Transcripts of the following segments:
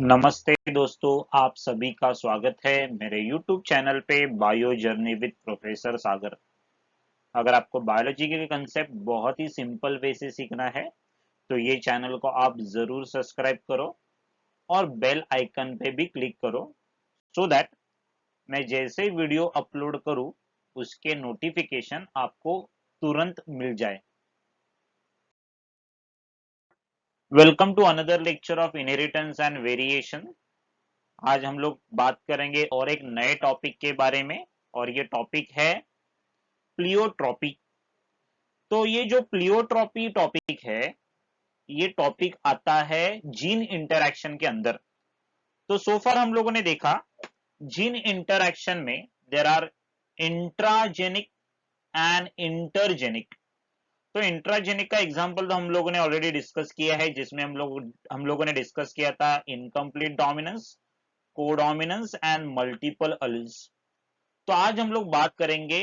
नमस्ते दोस्तों, आप सभी का स्वागत है मेरे YouTube चैनल पे बायो जर्नी विद प्रोफेसर सागर। अगर आपको बायोलॉजी के कंसेप्ट बहुत ही सिंपल वे से सीखना है तो ये चैनल को आप जरूर सब्सक्राइब करो और बेल आइकन पे भी क्लिक करो सो दैट मैं जैसे वीडियो अपलोड करूँ उसके नोटिफिकेशन आपको तुरंत मिल जाए। Welcome to another lecture of inheritance and variation. आज हम लोग बात करेंगे और एक नए टॉपिक के बारे में, और ये टॉपिक है प्लियोट्रॉपी। तो ये जो प्लियोट्रॉपी टॉपिक है, ये टॉपिक आता है जीन इंटरैक्शन के अंदर। तो सोफार हम लोगों ने देखा जीन इंटरैक्शन में there are intragenic and intergenic. तो इंट्राजेनिक का एग्जांपल तो हम लोगों ने ऑलरेडी डिस्कस किया है, जिसमें हम लोगों ने डिस्कस किया था incomplete dominance, codominance and multiple alleles. तो आज हम लोग बात करेंगे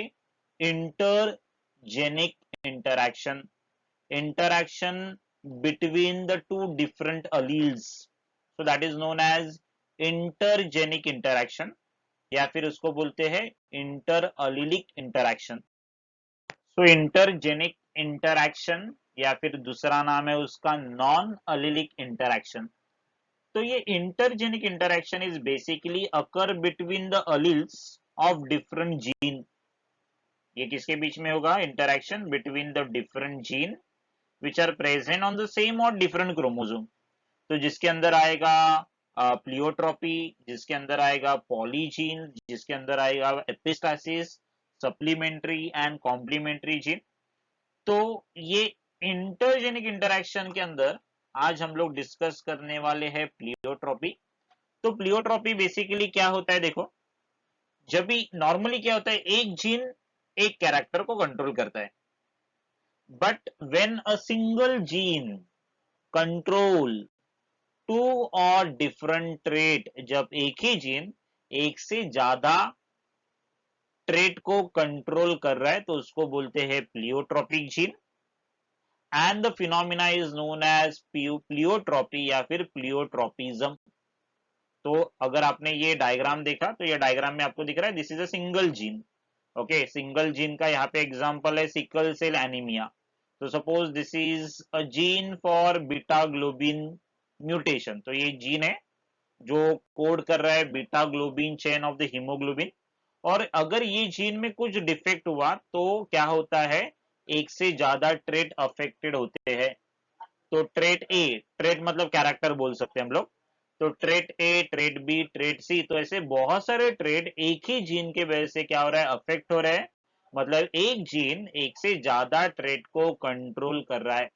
intergenic interaction, interaction between the two different alleles, so that is known as intergenic interaction, या फिर उसको बोलते हैं इंटरअलीलिक इंटरैक्शन। सो इंटरजेनिक इंटरैक्शन या फिर दूसरा नाम है उसका नॉन अलीलिक इंटरैक्शन। तो ये intergenic interaction is basically occur between the alleles of different gene. ये किसके बीच में होगा? Interaction between the different gene which are present on the same or different chromosome। तो जिसके अंदर आएगा प्लियोट्रॉपी, जिसके अंदर आएगा पॉलीजीन, जिसके अंदर आएगा epistasis, supplementary and complementary gene. तो ये इंटरजेनिक इंटरैक्शन के अंदर आज हम लोग डिस्कस करने वाले हैं प्लियोट्रॉपी। तो प्लियोट्रॉपी बेसिकली क्या होता है? देखो, जब भी नॉर्मली क्या होता है, एक जीन एक कैरेक्टर को कंट्रोल करता है, but when a single gene control two or different trait, जब एक ही जीन एक से ज्यादा ट्रेट को कंट्रोल कर रहा है तो उसको बोलते हैं pleiotropic gene. And the phenomena is known as pleiotropy या फिर प्लियोट्रोपिज्म। तो अगर आपने ये डायग्राम देखा तो ये डायग्राम में आपको दिख रहा है this is a single gene. Okay, single gene का यहाँ पे एग्जांपल है सिकल सेल एनीमिया। तो suppose this is a gene for beta globin mutation. तो ये जीन है जो कोड कर रहा है beta globin chain of the haemoglobin. और अगर ये जीन में कुछ डिफेक्ट हुआ तो क्या होता है? एक से ज्यादा ट्रेट अफेक्टेड होते हैं। तो ट्रेट ए, ट्रेट मतलब कैरेक्टर बोल सकते हैं हम लोग। तो ट्रेट ए, ट्रेट बी, ट्रेट सी, तो ऐसे बहुत सारे ट्रेट एक ही जीन के वजह से क्या हो रहा है? अफेक्ट हो रहा है। मतलब एक जीन एक से ज्यादा ट्रेट को कंट्रोल कर रहा है।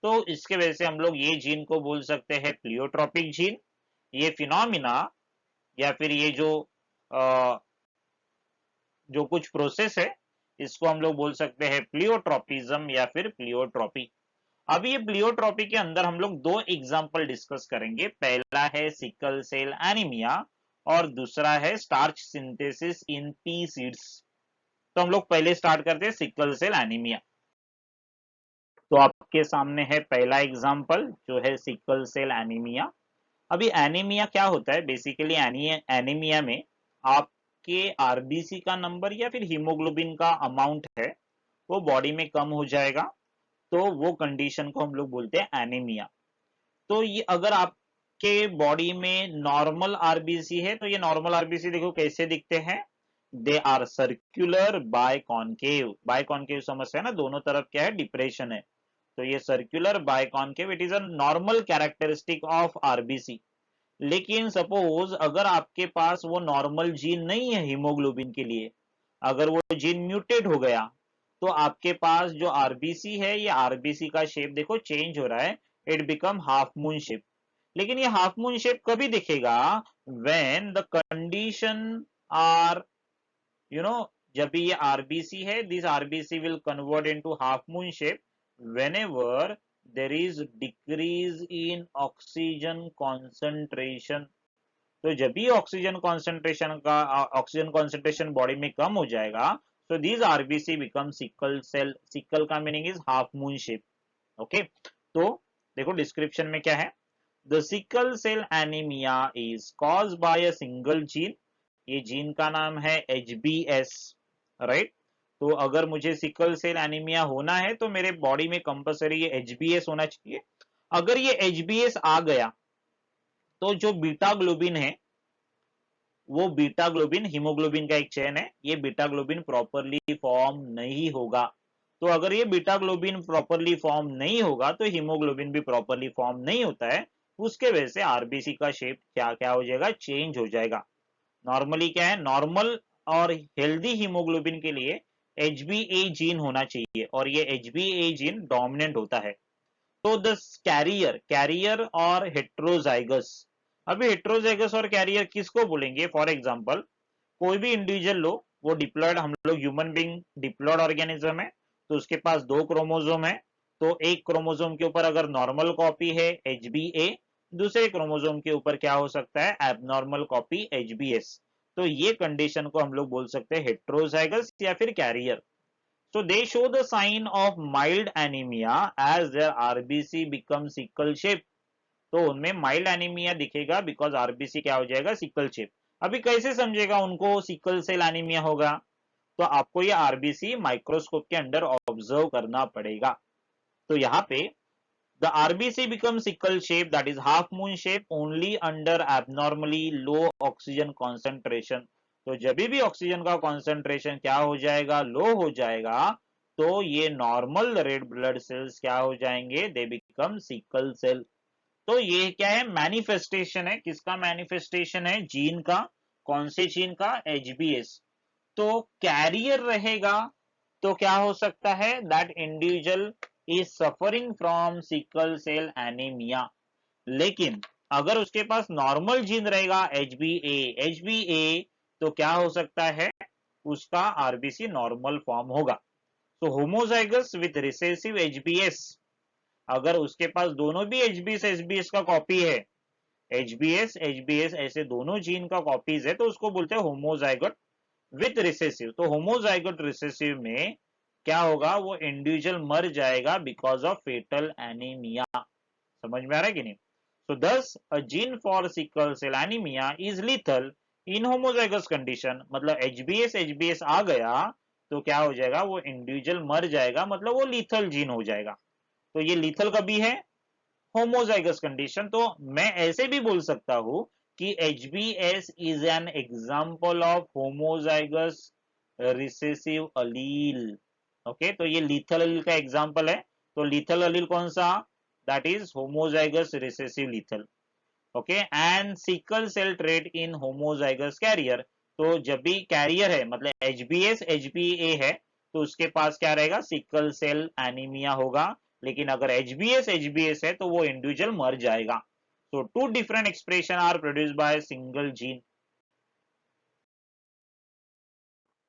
तो इसके वजह से हम लोग ये जीन को बोल सकते हैं प्लियोट्रोपिक जीन। ये फिनोमिना या फिर ये जो कुछ प्रोसेस है, इसको हम लोग बोल सकते हैं प्लियोट्रोपिज्म या फिर प्लियोट्रोपी। अब ये प्लियोट्रोपी के अंदर हम लोग दो एग्जांपल डिस्कस करेंगे। पहला है सिकल सेल एनीमिया और दूसरा है starch synthesis in pea seeds. तो हम लोग पहले स्टार्ट करते हैं सिकल सेल एनीमिया। तो आपके सामने है पहला एग्जांपल जो है सिकल सेल एनीमिया। अभी एनीमिया क्या होता है? बेसिकली एनीमिया में आपके आरबीसी का नंबर या फिर हीमोग्लोबिन का अमाउंट है वो बॉडी में कम हो जाएगा। तो वो कंडीशन को हम लोग बोलते हैं एनीमिया। तो ये अगर आपके बॉडी में नॉर्मल आरबीसी है तो ये नॉर्मल आरबीसी देखो कैसे दिखते हैं। They are circular biconcave. Biconcave समझते हैं ना, दोनों तरफ क्या है? डिप्रेशन है। तो ये circular biconcave, it is a normal characteristic of RBC. लेकिन सपोज अगर आपके पास वो नॉर्मल जीन नहीं है हीमोग्लोबिन के लिए, अगर वो जीन म्यूटेट हो गया तो आपके पास जो आरबीसी है, ये आरबीसी का शेप देखो चेंज हो रहा है। It become half moon shape. लेकिन ये हाफ मून शेप कभी दिखेगा? When the condition are you know जब भी ये आरबीसी है, this RBC will convert into half moon shape whenever there is decrease in oxygen concentration। तो जब भी ऑक्सीजन कॉन्सेंट्रेशन बॉडी में कम हो जाएगा तो this RBC become sickle cell. Sickle का meaning is half moon shape. Okay, तो देखो डिस्क्रिप्शन में क्या है। The sickle cell anaemia is caused by a single gene, ये जीन का नाम है HBS, राइट। तो अगर मुझे सिकल सेल एनीमिया होना है तो मेरे बॉडी में कंपल्सरी ये HBS होना चाहिए। अगर ये HBS आ गया तो जो बीटा ग्लोबिन है, वो बीटा ग्लोबिन हीमोग्लोबिन का एक चेन है, ये बीटा ग्लोबिन प्रॉपरली फॉर्म नहीं होगा। तो अगर ये बीटा ग्लोबिन प्रॉपरली फॉर्म नहीं होगा तो हीमोग्लोबिन भी प्रॉपरली फॉर्म नहीं होता है, उसके वजह से आरबीसी का शेप क्या क्या हो जाएगा, चेंज हो जाएगा। नॉर्मली क्या है, नॉर्मल और हेल्दी हीमोग्लोबिन के लिए HbA जीन होना चाहिए और ये HbA जीन डोमिनेंट होता है। तो द कैरियर, कैरियर और हेट्रोजाइगस, अभी हेट्रोजाइगस और कैरियर किसको बोलेंगे? फॉर एग्जांपल कोई भी इंडिविजुअल लो, वो डिप्लॉयड, हम लोग ह्यूमन बीइंग डिप्लॉयड ऑर्गेनिज्म है, तो उसके पास 2 क्रोमोसोम है। तो एक क्रोमोसोम के ऊपर अगर नॉर्मल कॉपी है HbA, दूसरे क्रोमोसोम के ऊपर क्या हो सकता है, एबनॉर्मल कॉपी HbS। तो ये कंडीशन को हम लोग बोल सकते हैं हेट्रोजाइगस या फिर career. So they show the sign of mild anemia as their RBC becomes sickle shape. तो उनमें माइल्ड एनीमिया दिखेगा बिकॉज आरबीसी क्या हो जाएगा, सिकल शेप। अभी कैसे समझेगा उनको सिकल सेल एनीमिया होगा? तो आपको ये आरबीसी माइक्रोस्कोप के अंडर ऑब्जर्व करना पड़ेगा। तो यहाँ पे the RBC become sickle shape, that is half moon shape only under abnormally low oxygen concentration. तो जब भी ऑक्सीजन का कॉन्सेंट्रेशन क्या हो जाएगा, लो हो जाएगा, तो ये नॉर्मल रेड ब्लड सेल्स क्या हो जाएंगे, दे बिकम सिकल सेल। तो ये क्या है, मैनिफेस्टेशन है, किसका मैनिफेस्टेशन है, जीन का। कौन से जीन का, HbS। तो कैरियर रहेगा तो क्या हो सकता है, that individual is suffering from sickle cell anaemia. लेकिन अगर उसके पास नॉर्मल जीन रहेगा HbA, तो क्या हो सकता है, उसका आरबीसी नॉर्मल फॉर्म होगा। तो होमोजाइगस विथ रिसेसिव HbS, अगर उसके पास दोनों भी HbS का कॉपी है, HbS ऐसे दोनों जीन का कॉपीज है, तो उसको बोलते हैं होमोजाइगट विथ रिसेसिव। तो होमोजाइगोट रिसेसिव में क्या होगा, वो इंडिविजुअल मर जाएगा बिकॉज ऑफ फेटल एनीमिया। समझ में आ रहा है कि नहीं? So thus a gene for sickle cell anaemia is lethal in homozygous condition, मतलब HbS आ गया तो क्या हो जाएगा, वो इंडिविजुअल मर जाएगा, मतलब वो लीथल जीन हो जाएगा। तो ये लीथल कभी है, होमोजाइगस कंडीशन। तो मैं ऐसे भी बोल सकता हूं कि HbS is an example of homozygous recessive Aleel. Okay, तो ये लीथल अलील का एग्जांपल है। तो लीथल अलील कौन सा, that is homozygous recessive lethal. Okay, and sickle cell trait in homozygous carrier. तो जब भी कैरियर है, मतलब HbS HbA है, तो उसके पास क्या रहेगा, सिकल सेल एनीमिया होगा। लेकिन अगर HbS है तो वो इंडिविजुअल मर जाएगा। तो two different expression are produced by single gene.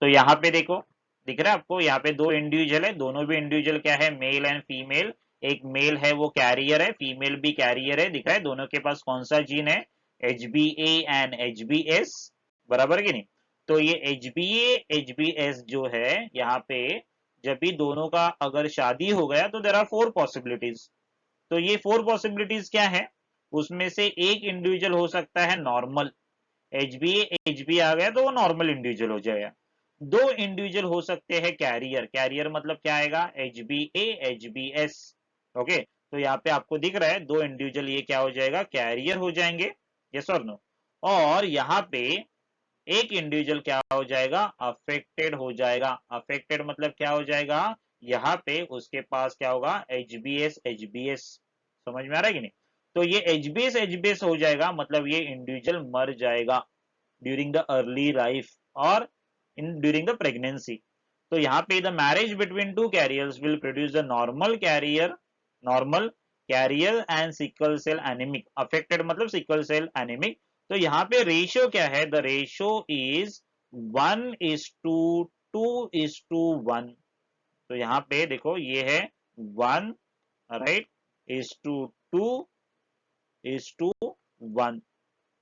तो यहाँ पे देखो, दिख रहा है आपको, यहाँ पे 2 इंडिविजुअल है, दोनों भी इंडिविजुअल क्या है, मेल एंड फीमेल। एक मेल है वो कैरियर है, फीमेल भी कैरियर है, दिख रहा है दोनों के पास कौन सा जीन है, HbA एंड HbS, बराबर की नहीं? तो ये HbA HbS जो है यहाँ पे, जब भी दोनों का अगर शादी हो गया तो देर आर 4 पॉसिबिलिटीज। तो ये 4 पॉसिबिलिटीज क्या है, उसमें से एक इंडिविजुअल हो सकता है नॉर्मल, HbA HbA आ गया तो वो नॉर्मल इंडिविजुअल हो जाएगा। 2 इंडिविजुअल हो सकते हैं कैरियर, कैरियर मतलब क्या आएगा, HbA HbS। ओके, तो यहाँ पे आपको दिख रहा है 2 इंडिविजुअल, ये क्या हो जाएगा, कैरियर हो जाएंगे, यस और नो। और यहाँ पे एक इंडिविजुअल क्या हो जाएगा, अफेक्टेड हो जाएगा। अफेक्टेड मतलब क्या हो जाएगा, यहाँ पे उसके पास क्या होगा, HbS समझ में आ रहा है कि नहीं? तो ये HbS हो जाएगा, मतलब ये इंडिविजुअल मर जाएगा ड्यूरिंग द अर्ली लाइफ और इन ड्यूरिंग द प्रेगनेंसी। तो यहाँ पे the marriage between 2 carriers will produce the normal carrier and sickle cell anaemic. Affected मतलब सिकल सेल एनीमिक। तो यहाँ पे रेशियो क्या है, द रेशियो इज 1:2:1। तो यहाँ पे देखो ये है 1, राइट, is to 2:1।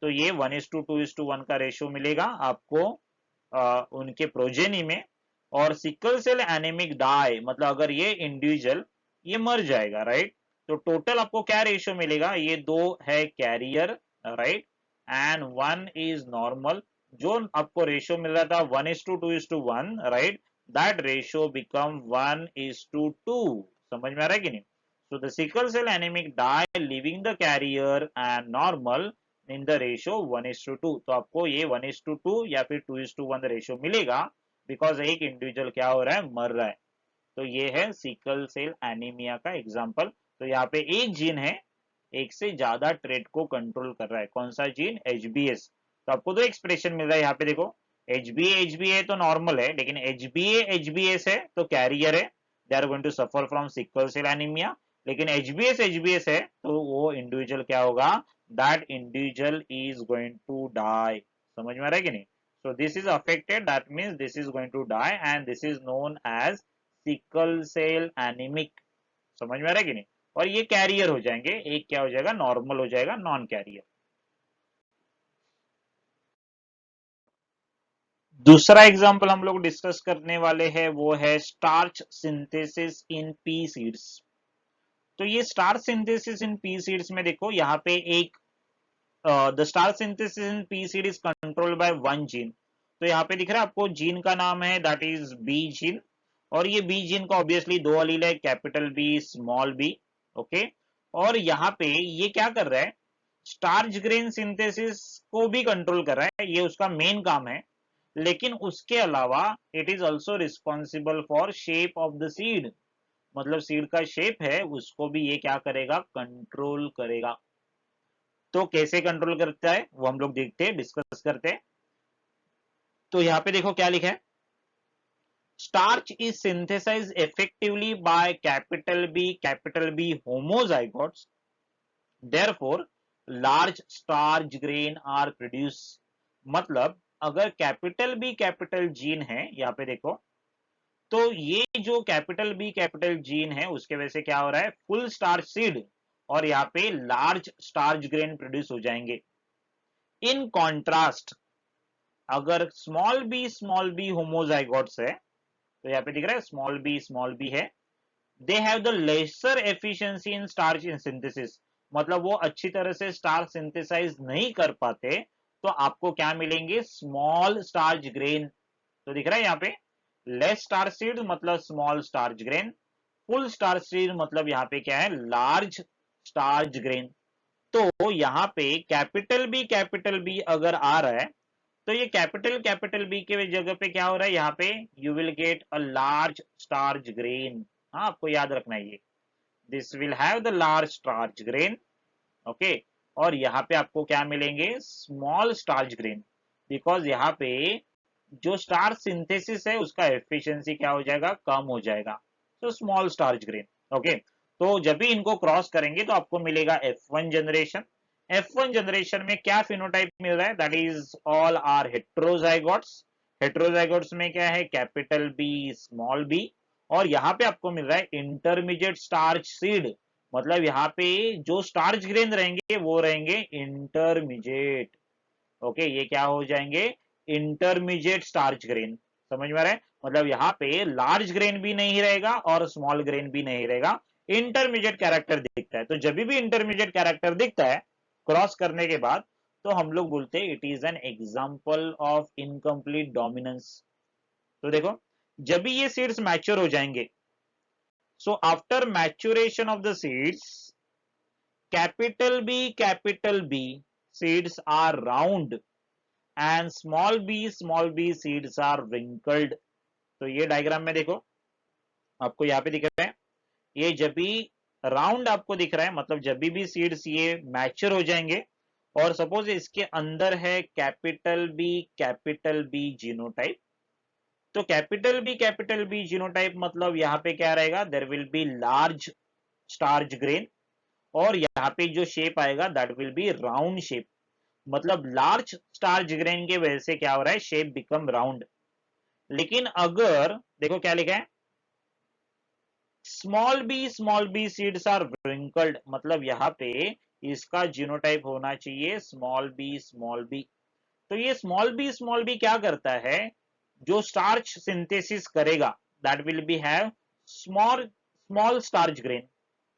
तो ये 1:2:1 का रेशियो मिलेगा आपको उनके प्रोजेनी में। और सिकल सेल एनीमिक डाई मतलब अगर ये इंडिविजुअल ये मर जाएगा, राइट। तो टोटल आपको क्या रेशियो मिलेगा, ये दो है carrier, right, and one is normal. जो आपको रेशियो मिल रहा था 1:2:1, राइट, दैट रेशियो बिकम 1:2। समझ में आ रहा है कि नहीं? So the sickle cell anaemic die living the carrier and normal in the ratio 1:2। तो आपको ये 1:2 या फिर 2:1 रेशियो मिलेगा, बिकॉज एक इंडिविजुअल क्या हो रहा है, मर रहा है। तो ये है सिकल सेल एनीमिया का एग्जाम्पल। तो यहाँ पे एक जीन है, एक से ज्यादा ट्रेट को कंट्रोल कर रहा है। कौन सा जीन? HBS। तो आपको दो एक्सप्रेशन मिल रहा है यहाँ पे, देखो HBA तो नॉर्मल है, लेकिन HBS है तो कैरियर है, they are going to suffer from sickle cell anaemia. लेकिन HBS है तो वो इंडिविजुअल क्या होगा, that individual is going to die. समझ में आ रहा है कि नहीं? So this is affected, that means this is going to die and this is known as sickle cell anemic। समझ में आ रहा है कि नहीं? और ये कैरियर हो जाएंगे, एक क्या हो जाएगा, नॉर्मल हो जाएगा, नॉन कैरियर। दूसरा एग्जांपल हम लोग डिस्कस करने वाले हैं वो है starch synthesis in pea seeds. तो ये starch synthesis in pea seeds में देखो यहाँ पे एक the starch synthesis in pea seed is controlled by one gene. तो यहाँ पे दिख रहा है आपको, जीन का नाम है दैट इज बी जीन, और ये बी जीन का ऑब्वियसली दो अलील है, capital B small B. Okay, और यहाँ पे ये क्या कर रहा है, स्टार्च ग्रेन सिंथेसिस को भी कंट्रोल कर रहा है, ये उसका मेन काम है। लेकिन उसके अलावा it is also responsible for shape of the seed, मतलब सीड का शेप है उसको भी ये क्या करेगा, कंट्रोल करेगा। तो कैसे कंट्रोल करता है वो हम लोग देखते हैं, डिस्कस करते हैं। तो यहाँ पे देखो क्या लिखा है, starch is synthesize effectively by capital B homozygotes, therefore large starch grain are produce. मतलब अगर कैपिटल जीन है, यहाँ पे देखो, तो ये जो कैपिटल जीन है उसके वजह से क्या हो रहा है, फुल स्टार्च सीड और यहाँ पे लार्ज स्टार्च ग्रेन प्रोड्यूस हो जाएंगे। इन कॉन्ट्रास्ट अगर स्मॉल बी होमोजाइगोट्स है, तो यहाँ पे दिख रहा है स्मॉल बी है, they have the lesser efficiency in starch synthesis, मतलब वो अच्छी तरह से स्टार्च सिंथेसाइज नहीं कर पाते, तो आपको क्या मिलेंगे, स्मॉल स्टार्च ग्रेन। तो दिख रहा है यहाँ पे लेस स्टार्च सीड मतलब small starch grain, full starch seed मतलब यहाँ पे क्या है, लार्ज स्टार्च ग्रेन। तो यहाँ पे कैपिटल बी अगर आ रहा है, तो ये कैपिटल बी के जगह पे क्या हो रहा है, यहाँ पे you will get a large starch grain. हाँ, आपको याद रखना है ये, this will have the large starch grain. Okay, और यहाँ पे आपको क्या मिलेंगे, स्मॉल स्टार्च ग्रेन, बिकॉज यहाँ पे जो स्टार्च सिंथेसिस है उसका एफिशिएंसी क्या हो जाएगा, कम हो जाएगा। तो स्मॉल स्टार्च ग्रेन। ओके, तो जब भी इनको क्रॉस करेंगे तो आपको मिलेगा F1 जनरेशन। F1 जनरेशन में क्या फिनोटाइप मिल रहा है, that is all are heterozygotes. Heterozygotes में क्या है, कैपिटल बी स्मॉल बी, और यहाँ पे आपको मिल रहा है इंटरमीडिएट स्टार्च सीड, मतलब यहाँ पे जो स्टार्च ग्रेन रहेंगे वो रहेंगे इंटरमीडिएट। ओके, ये क्या हो जाएंगे, इंटरमीडिएट स्टार्च ग्रेन। समझ में आ रहा है, मतलब यहाँ पे लार्ज ग्रेन भी नहीं रहेगा और स्मॉल ग्रेन भी नहीं रहेगा, इंटरमीडिएट कैरेक्टर दिखता है। तो जब भी इंटरमीडिएट कैरेक्टर दिखता है क्रॉस करने के बाद, तो हम लोग बोलते हैं it is an example of incomplete dominance. तो देखो, जब भी ये सीड्स मैच्योर हो जाएंगे, so after maturation of the seeds, capital B seeds are round and small b seeds are wrinkled। तो ये डायग्राम में देखो, आपको यहाँ पे दिख रहा है, ये जब भी राउंड आपको दिख रहा है, मतलब जब भी सीड्स ये मैच्योर हो जाएंगे, और सपोज इसके अंदर है कैपिटल बी जीनोटाइप, तो कैपिटल बी जीनोटाइप मतलब यहाँ पे क्या रहेगा, there will be large starch grain, और यहाँ पे जो शेप आएगा that will be round shape, मतलब लार्ज स्टार्च ग्रेन के वजह से क्या हो रहा है, शेप बिकम राउंड। लेकिन अगर देखो क्या लिखा है, small B seeds are wrinkled, मतलब यहाँ पे इसका जीनोटाइप होना चाहिए स्मॉल बी। तो ये स्मॉल बी क्या करता है, जो स्टार्च सिंथेसिस करेगा that will B have small small starch grain.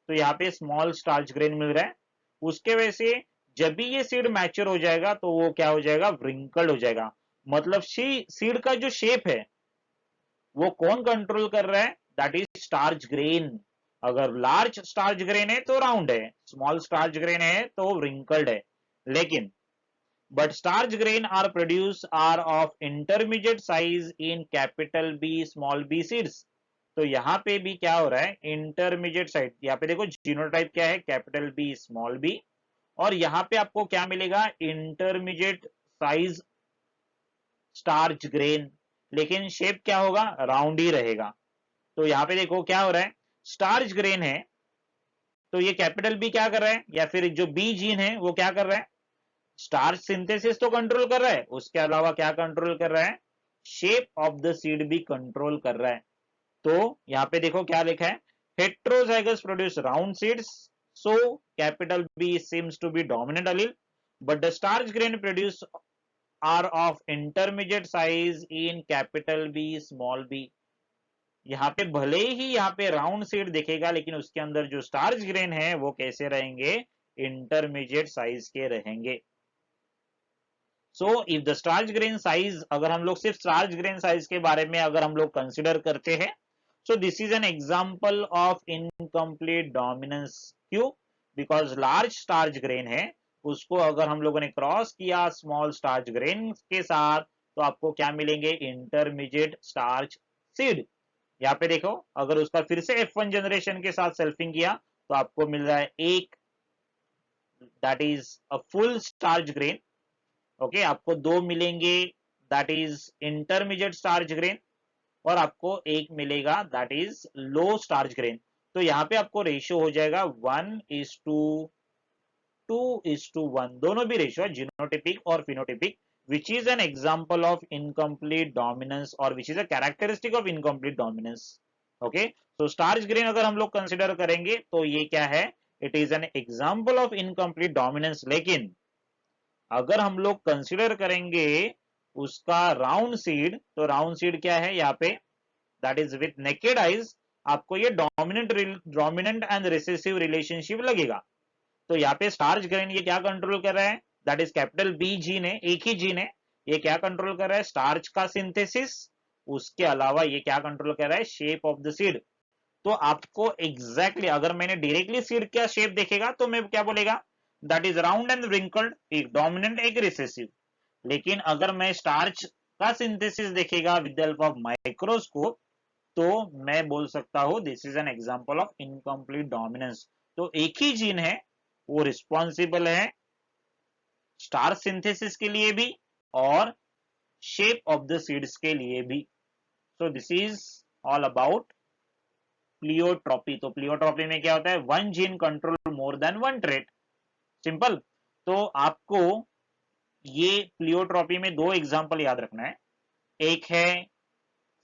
तो यहाँ पे स्मॉल स्टार्च ग्रेन मिल रहा है। उसके वजह से जब भी ये सीड मैच्योर हो जाएगा तो वो क्या हो जाएगा, व्रिंकल्ड हो जाएगा। मतलब सीड का जो शेप है वो कौन कंट्रोल कर रहा है, दैट इज स्टार्च ग्रेन। अगर लार्ज स्टार्च ग्रेन है तो राउंड है, स्मॉल स्टार्च ग्रेन है तो व्रिंकल्ड है। लेकिन but starch grain are produced are of intermediate size in capital B small b seeds। तो यहाँ पे भी क्या हो रहा है, इंटरमीडिएट साइज। यहाँ पे देखो जीनोटाइप क्या है, कैपिटल बी स्मॉल बी, और यहाँ पे आपको क्या मिलेगा, इंटरमीडिएट साइज स्टार्च ग्रेन, लेकिन शेप क्या होगा, राउंड ही रहेगा। तो यहाँ पे देखो क्या हो रहा है, स्टार्च ग्रेन है तो ये कैपिटल बी क्या कर रहा है, या फिर जो बी जीन है वो क्या कर रहा है, स्टार्च सिंथेसिस तो कंट्रोल कर रहा है, उसके अलावा क्या कंट्रोल कर रहा है, शेप ऑफ द सीड भी कंट्रोल कर रहा है। तो यहाँ पे देखो क्या लिखा है, heterozygous produce round seeds, so capital B seems to be dominant allele, but the starch grain produced are of intermediate size in capital B small b। यहाँ पे भले ही यहाँ पे राउंड सीड दिखेगा लेकिन उसके अंदर जो स्टार्च ग्रेन है वो कैसे रहेंगे, इंटरमीडिएट साइज के रहेंगे। So if the starch grain size, अगर हम लोग सिर्फ स्टार्च ग्रेन साइज के बारे में अगर हम लोग कंसिडर करते हैं, so this is an example of incomplete dominance. क्यों, बिकॉज लार्ज स्टार्च ग्रेन है, उसको अगर हम लोगों ने क्रॉस किया स्मॉल स्टार्च ग्रेन के साथ तो आपको क्या मिलेंगे, इंटरमीडिएट स्टार्च सीड। यहाँ पे देखो अगर उसका फिर से F1 जनरेशन के साथ सेल्फिंग किया तो आपको मिल रहा है एक, that is a full starch grain. Okay, आपको दो मिलेंगे, that is intermediate starch grain, और आपको एक मिलेगा that is low starch grain. तो यहाँ पे आपको रेशियो हो जाएगा 1:2:1, दोनों भी रेशियो है, जीनोटिपिक और phenotypic, which is an example of incomplete dominance or which is a characteristic of incomplete dominance। okay, so starch grain अगर हम लोग कंसिडर करेंगे तो ये क्या है, it is an example of incomplete dominance। लेकिन अगर हम लोग कंसिडर करेंगे उसका राउंड सीड, तो राउंड सीड क्या है यहाँ पे, that is with naked eyes, आपको ये डोमिनेंट एंड रिसेसिव रिलेशनशिप लगेगा। तो यहाँ पे स्टार्च ग्रेन ये क्या कंट्रोल कर रहा है, that is capital B gene है, एक ही जीन है, ये क्या कंट्रोल कर रहा है, स्टार्च का सिंथेसिस। उसके अलावा ये क्या कंट्रोल कर रहा है, शेप ऑफ द सीड। तो आपको एग्जैक्टली अगर मैंने डायरेक्टली सीड का शेप देखेगा तो मैं क्या बोलेगा, that is round and wrinkled, एक डोमिनेंट एक रिसेसिव। लेकिन अगर मैं स्टार्च का सिंथेसिस देखेगा with the help of microscope तो मैं बोल सकता हूं this is an example of incomplete dominance. तो एक ही जीन है वो रिस्पॉन्सिबल है स्टार्च सिंथेसिस के लिए भी और शेप ऑफ द सीड्स के लिए भी। So this is all about pleiotropy. तो प्लियोट्रॉपी में क्या होता है, one gene control more than one trait, simple. तो आपको ये प्लियोट्रॉपी में दो एग्जांपल याद रखना है, एक है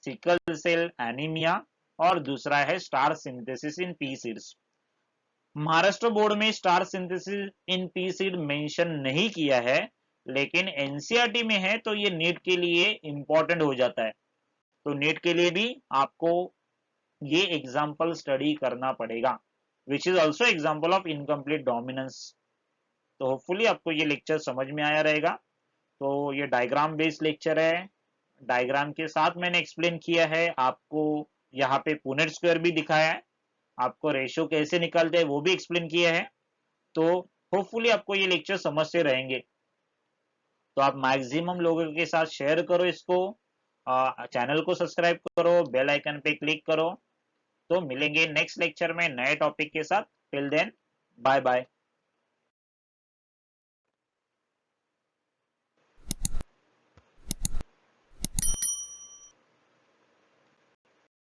सिकल सेल एनीमिया और दूसरा है starch synthesis in pea seeds. Maharashtra board में starch synthesis in pea seed mention नहीं किया है, लेकिन एनसीईआरटी में है तो ये नीट के लिए इंपॉर्टेंट हो जाता है। तो नीट के लिए भी आपको ये एग्जाम्पल स्टडी करना पड़ेगा, which is also example of incomplete dominance. तो होपफुली आपको ये लेक्चर समझ में आया रहेगा। तो ये डायग्राम बेस्ड लेक्चर है, डायग्राम के साथ मैंने एक्सप्लेन किया है, आपको यहाँ पे पुनेट स्क्वायर भी दिखाया है, आपको रेशियो कैसे निकालते हैं वो भी एक्सप्लेन किया है। तो होपफुली आपको ये लेक्चर समझते रहेंगे। तो आप मैक्सिमम लोगों के साथ शेयर करो इसको, चैनल को सब्सक्राइब करो, बेल आइकन पे क्लिक करो। तो मिलेंगे नेक्स्ट लेक्चर में नए टॉपिक के साथ। Till then bye bye.